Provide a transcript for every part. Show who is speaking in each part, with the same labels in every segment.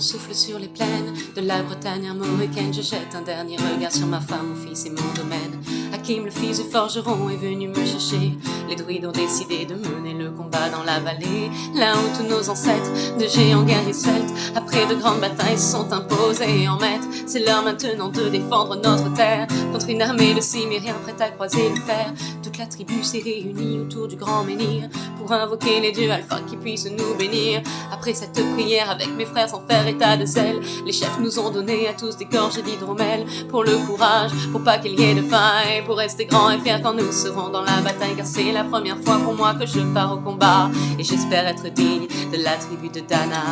Speaker 1: souffle sur les plaines de la Bretagne armoricaine. Je jette un dernier regard sur ma femme, mon fils et mon domaine. Hakim, le fils du forgeron, est venu me chercher. Les druides ont décidé de mener le combat dans la vallée, là où tous nos ancêtres, de géants guerriers celtes, après de grandes batailles, se sont imposés en maîtres. C'est l'heure maintenant de défendre notre terre contre une armée de Cimériens prête à croiser le fer. Toute la tribu s'est réunie autour du grand menhir pour invoquer les dieux alpha qui puissent nous bénir. Après cette prière, avec mes frères sans faire état de zèle, les chefs nous ont donné à tous des gorgées d'hydromel pour le courage, pour pas qu'il y ait de faille, pour rester grands et fiers quand nous serons dans la bataille. Car c'est la première fois pour moi que je pars au combat et j'espère être digne de la tribu de Dana.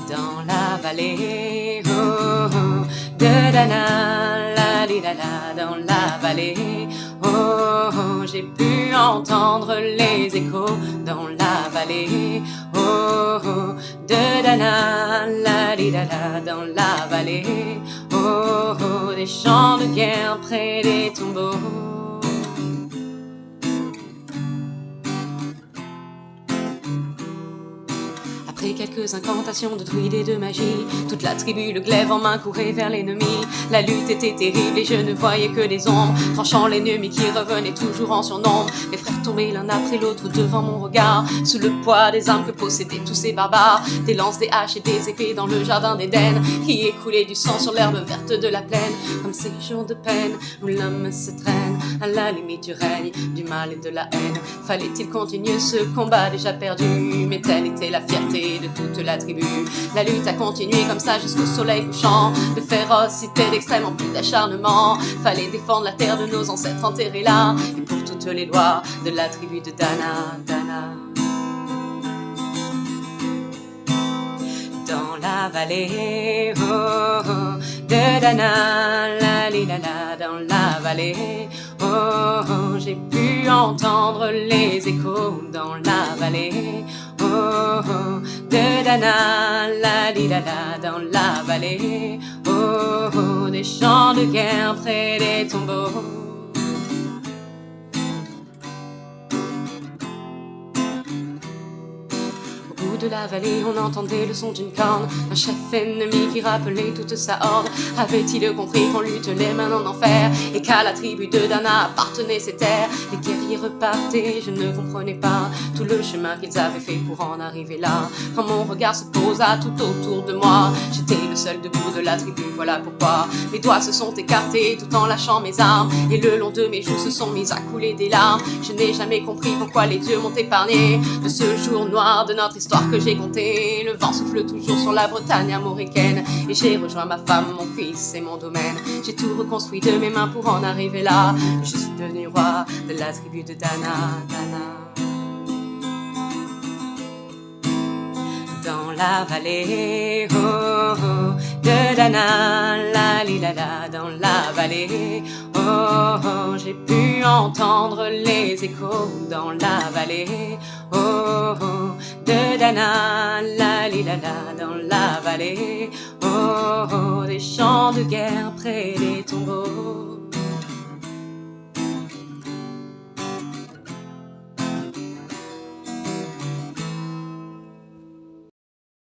Speaker 1: Dans la vallée, oh, oh, de Dana, la li la la, dans la vallée, oh, oh, j'ai pu entendre les échos dans la vallée, oh, oh, de Dana, la li la la, dans la vallée, oh, oh, des champs de guerre près des tombeaux. Après quelques incantations de druides et de magie, toute la tribu, le glaive en main, courait vers l'ennemi. La lutte était terrible et je ne voyais que des ombres, tranchant l'ennemi qui revenait toujours en surnombre. Mes frères tombaient l'un après l'autre devant mon regard, sous le poids des armes que possédaient tous ces barbares. Des lances, des haches et des épées dans le jardin d'Éden, qui écoulait du sang sur l'herbe verte de la plaine. Comme ces jours de peine où l'homme se traîne à la limite du règne, du mal et de la haine. Fallait-il continuer ce combat déjà perdu? Mais telle était la fierté de toute la tribu. La lutte a continué comme ça jusqu'au soleil couchant, de férocité, d'extrême en plus d'acharnement. Fallait défendre la terre de nos ancêtres enterrés là, et pour toutes les lois de la tribu de Dana. Dans la vallée, oh, oh, de Dana, la li la la, dans la vallée, oh, oh, j'ai pu entendre les échos dans la vallée, oh, oh, de Dana, la li la la, dans la vallée, oh, oh, des champs de guerre près des tombeaux. De la vallée, on entendait le son d'une corne, un chef ennemi qui rappelait toute sa horde. Avait-il compris qu'on lutte les mains en enfer et qu'à la tribu de Dana appartenaient ces terres? Les guerriers repartaient, je ne comprenais pas tout le chemin qu'ils avaient fait pour en arriver là. Quand mon regard se posa tout autour de moi, j'étais le seul debout de la tribu, voilà pourquoi mes doigts se sont écartés tout en lâchant mes armes, et le long de mes joues se sont mis à couler des larmes. Je n'ai jamais compris pourquoi les dieux m'ont épargné de ce jour noir de notre histoire que j'ai compté. Le vent souffle toujours sur la Bretagne armoricaine, et j'ai rejoint ma femme, mon fils et mon domaine. J'ai tout reconstruit de mes mains pour en arriver là. Je suis devenu roi de la tribu de Dana. Dans la vallée, oh, oh, de Dana, la li la la, dans la vallée, oh, oh, j'ai pu entendre les échos dans la vallée, oh, oh, de Dana, la li la la, dans la vallée, oh, oh, des champs de guerre près des tombeaux.